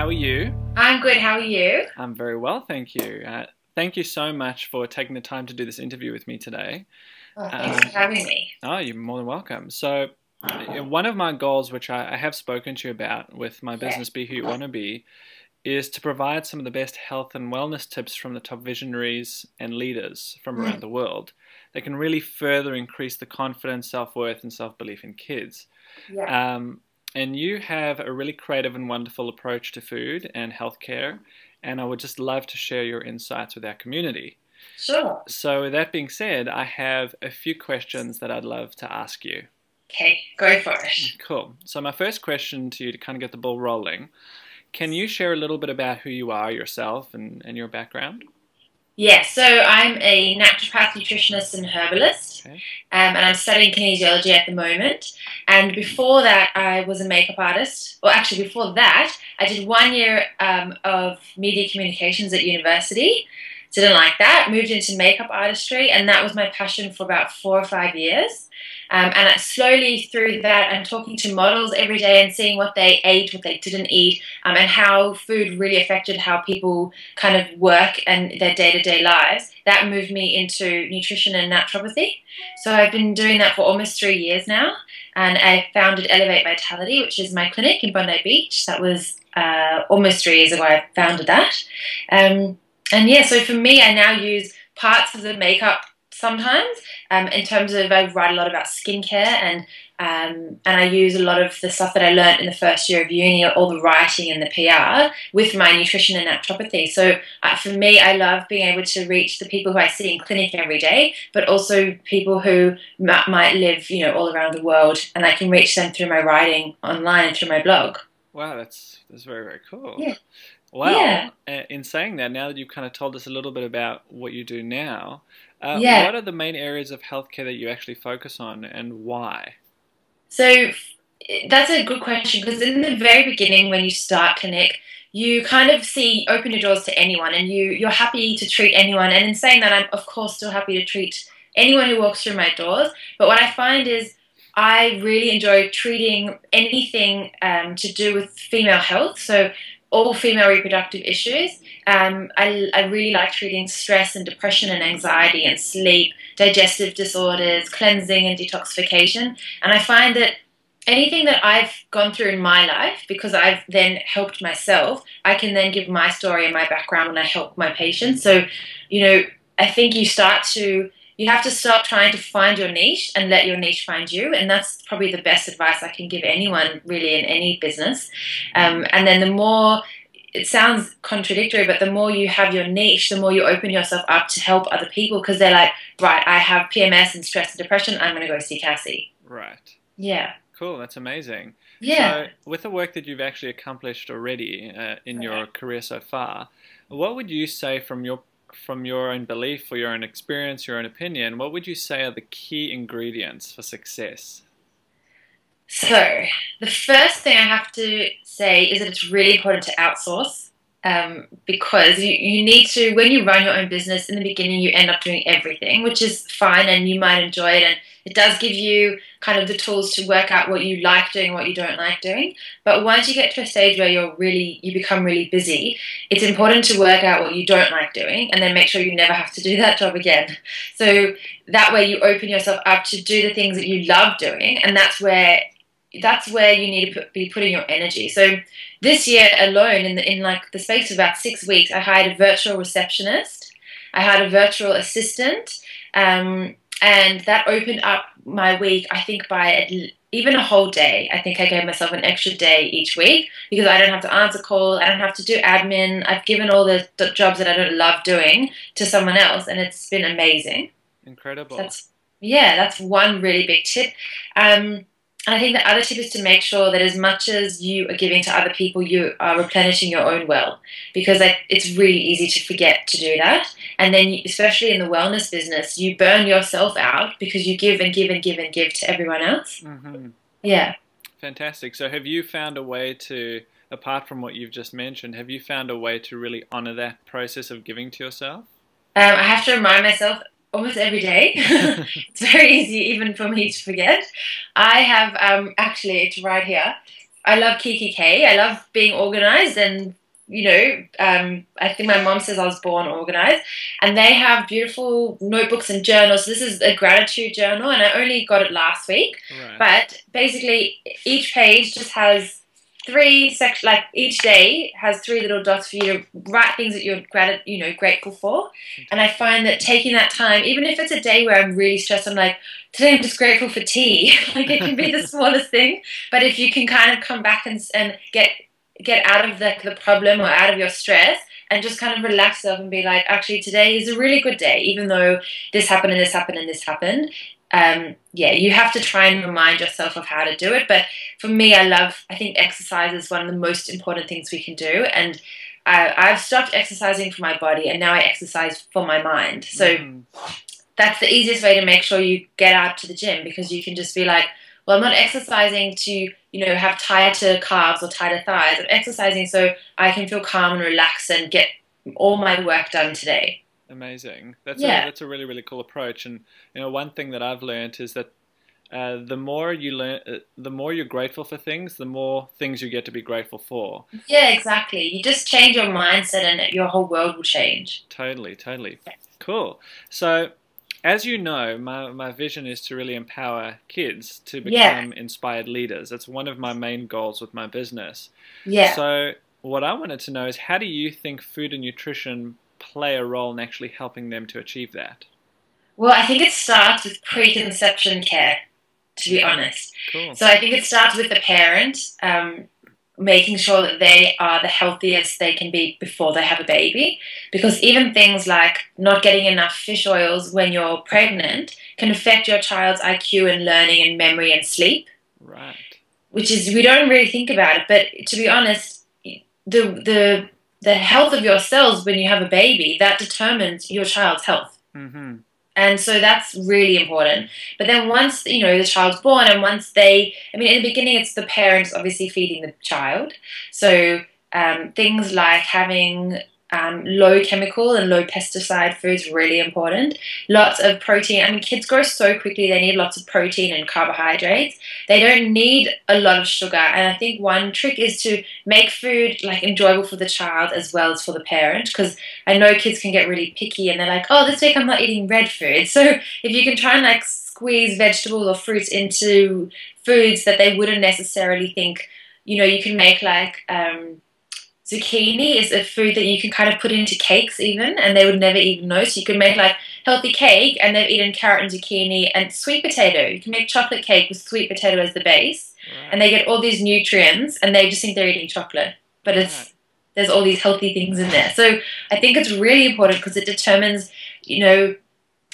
are you? I'm good, how are you? I'm very well, thank you. Thank you so much for taking the time to do this interview with me today. Oh, thanks for having me. Oh, you're more than welcome. So, one of my goals, which I have spoken to you about with my Yeah. business Be Who You Want to Be, is to provide some of the best health and wellness tips from the top visionaries and leaders from around Mm, the world that can really further increase the confidence, self-worth, and self-belief in kids. yeah. And you have a really creative and wonderful approach to food and healthcare, and I would just love to share your insights with our community. Sure. So, with that being said, I have a few questions that I'd love to ask you. Okay, go for it. Cool. So, my first question to you to kind of get the ball rolling, can you share a little bit about who you are yourself and your background? Yeah, so I'm a naturopath, nutritionist, and herbalist, Okay. and I'm studying kinesiology at the moment. And before that, I was a makeup artist. Well, actually, before that, I did 1 year of media communications at university. Didn't like that. Moved into makeup artistry, and that was my passion for about 4 or 5 years. Slowly through that, and talking to models every day and seeing what they ate, what they didn't eat, and how food really affected how people kind of work and their day-to-day lives, that moved me into nutrition and naturopathy. So I've been doing that for almost 3 years now, and I founded Elevate Vitality, which is my clinic in Bondi Beach. That was almost 3 years ago I founded that. And yeah, so for me, I now use parts of the makeup sometimes. In terms of, I write a lot about skincare, and I use a lot of the stuff that I learned in the first year of uni, all the writing and the PR, with my nutrition and naturopathy. So for me, I love being able to reach the people who I see in clinic every day, but also people who might live, all around the world, and I can reach them through my writing online and through my blog. Wow, that's very, very cool. Yeah. Well, Yeah. in saying that, now that you've kind of told us a little bit about what you do now, Yeah. what are the main areas of healthcare that you actually focus on and why? So that's a good question, because in the very beginning, when you start clinic, you kind of open your doors to anyone, and you're happy to treat anyone. And in saying that, I'm of course still happy to treat anyone who walks through my doors. But what I find is I really enjoy treating anything to do with female health. So all female reproductive issues. I really like treating stress and depression and anxiety and sleep, digestive disorders, cleansing and detoxification. And I find that anything that I've gone through in my life, because I've then helped myself, I can then give my story and my background when I help my patients. So, I think you have to stop trying to find your niche and let your niche find you. And that's probably the best advice I can give anyone really in any business. And then the more, it sounds contradictory, but the more you have your niche, the more you open yourself up to help other people, because they're like, right, I have PMS and stress and depression, I'm going to go see Cassie. Right. Yeah. Cool, that's amazing. Yeah. So, with the work that you've actually accomplished already in your career so far, what would you say from your own belief or your own experience, your own opinion, what would you say are the key ingredients for success? So, the first thing I have to say is that it's really important to outsource, because you need to, when you run your own business, in the beginning you end up doing everything, which is fine and you might enjoy it, and it does give you kind of the tools to work out what you like doing and what you don't like doing. But once you get to a stage where you become really busy, it's important to work out what you don't like doing and then make sure you never have to do that job again. So that way you open yourself up to do the things that you love doing, and that's where you need to be putting your energy. So this year alone, in like the space of about 6 weeks, I hired a virtual receptionist, I had a virtual assistant, and that opened up my week, I think, by even a whole day. I think I gave myself an extra day each week, because I don't have to answer calls, I don't have to do admin. I've given all the jobs that I don't love doing to someone else, and it's been amazing. Incredible. That's one really big tip. And I think the other tip is to make sure that as much as you are giving to other people, you are replenishing your own well, because it's really easy to forget to do that. And then, especially in the wellness business, you burn yourself out because you give and give and give and give to everyone else. Mm-hmm. Yeah. Fantastic. So have you found a way to, apart from what you've just mentioned, have you found a way to really honor that process of giving to yourself? I have to remind myself almost every day. It's very easy even for me to forget. I have, actually, it's right here. I love Kiki K. I love being organized and I think my mom says I was born organized, and they have beautiful notebooks and journals. So this is a gratitude journal, and I only got it last week. Right. But basically, each page just has three sections. Like each day has three little dots for you to write things that you're grateful for. And I find that taking that time, even if it's a day where I'm really stressed, I'm like, today I'm just grateful for tea. Like it can be the smallest thing, but if you can kind of come back and get out of the problem or out of your stress and just kind of relax yourself and be like, actually, today is a really good day, even though this happened and this happened and this happened. You have to try and remind yourself of how to do it. But for me, I think exercise is one of the most important things we can do. And I've stopped exercising for my body, and now I exercise for my mind. So that's the easiest way to make sure you get out to the gym, because you can just be like, well, I'm not exercising to, have tighter calves or tighter thighs. I'm exercising so I can feel calm and relaxed and get all my work done today. Amazing. That's a really, really cool approach. And one thing that I've learned is that the more you learn, the more you're grateful for things, the more things you get to be grateful for. Yeah, exactly. You just change your mindset, and your whole world will change. Totally, totally. Cool. So, as you know, my vision is to really empower kids to become inspired leaders. That's one of my main goals with my business. Yeah. So what I wanted to know is, how do you think food and nutrition play a role in actually helping them to achieve that? Well, I think it starts with preconception care, to be honest. Cool. So I think it starts with the parent, making sure that they are the healthiest they can be before they have a baby. Because even things like not getting enough fish oils when you're pregnant can affect your child's IQ and learning and memory and sleep. Right. Which is, we don't really think about it, but to be honest, the health of your cells when you have a baby, that determines your child's health. Mm-hmm. And so that's really important. But then once, the child's born, and once in the beginning, it's the parents obviously feeding the child. So things like having low chemical and low pesticide foods, really important. Lots of protein. I mean, kids grow so quickly, they need lots of protein and carbohydrates. They don't need a lot of sugar. And I think one trick is to make food like enjoyable for the child as well as for the parent, because I know kids can get really picky and they're like, oh, this week I'm not eating red food. So if you can try and like squeeze vegetables or fruits into foods that they wouldn't necessarily think, you can make like zucchini is a food that you can kind of put into cakes even, and they would never even know. So you can make like healthy cake, and they've eaten carrot and zucchini and sweet potato. You can make chocolate cake with sweet potato as the base, and they get all these nutrients, and they just think they're eating chocolate. But there's all these healthy things in there. So I think it's really important because it determines,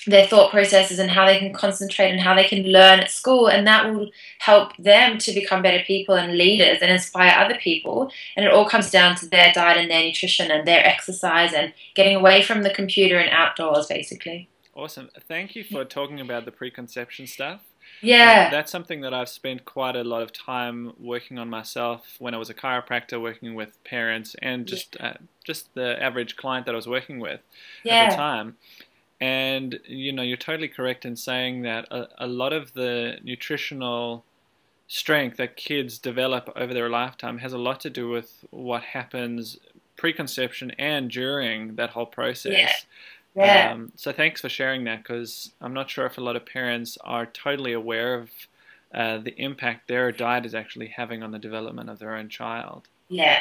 their thought processes and how they can concentrate and how they can learn at school, and that will help them to become better people and leaders and inspire other people. And it all comes down to their diet and their nutrition and their exercise and getting away from the computer and outdoors, basically. Awesome. Thank you for talking about the preconception stuff. Yeah. That's something that I've spent quite a lot of time working on myself when I was a chiropractor, working with parents and just the average client that I was working with at the time. And, you're totally correct in saying that a lot of the nutritional strength that kids develop over their lifetime has a lot to do with what happens preconception and during that whole process. Yeah. So thanks for sharing that, because I'm not sure if a lot of parents are totally aware of the impact their diet is actually having on the development of their own child. Yeah.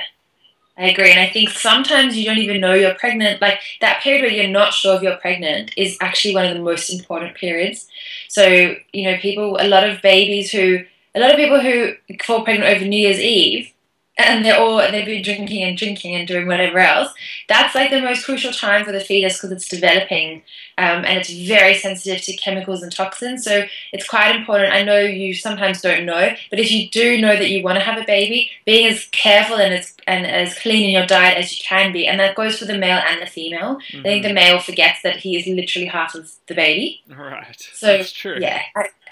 I agree, and I think sometimes you don't even know you're pregnant. Like that period where you're not sure if you're pregnant is actually one of the most important periods. So, a lot of people who fall pregnant over New Year's Eve, and they've been drinking and doing whatever else. That's like the most crucial time for the fetus because it's developing, and it's very sensitive to chemicals and toxins. So it's quite important. I know you sometimes don't know, but if you do know that you want to have a baby, being as careful and as clean in your diet as you can be, and that goes for the male and the female. Mm-hmm. I think the male forgets that he is literally half of the baby. Right. So that's true. Yeah,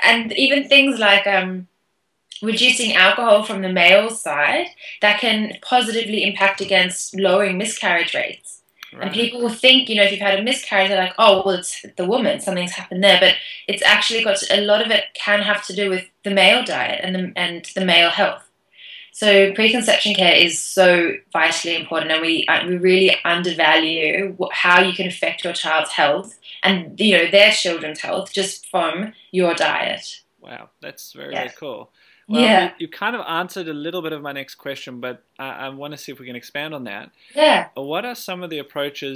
and even things like reducing alcohol from the male side, that can positively impact against lowering miscarriage rates. Right. And people will think, if you've had a miscarriage, they're like, oh, well, it's the woman, something's happened there. But it's actually a lot of it can have to do with the male diet and the male health. So preconception care is so vitally important, and we really undervalue how you can affect your child's health and their children's health just from your diet. Wow, that's very, very Yes. cool. Well, Yeah. you kind of answered a little bit of my next question, but I want to see if we can expand on that. Yeah. What are some of the approaches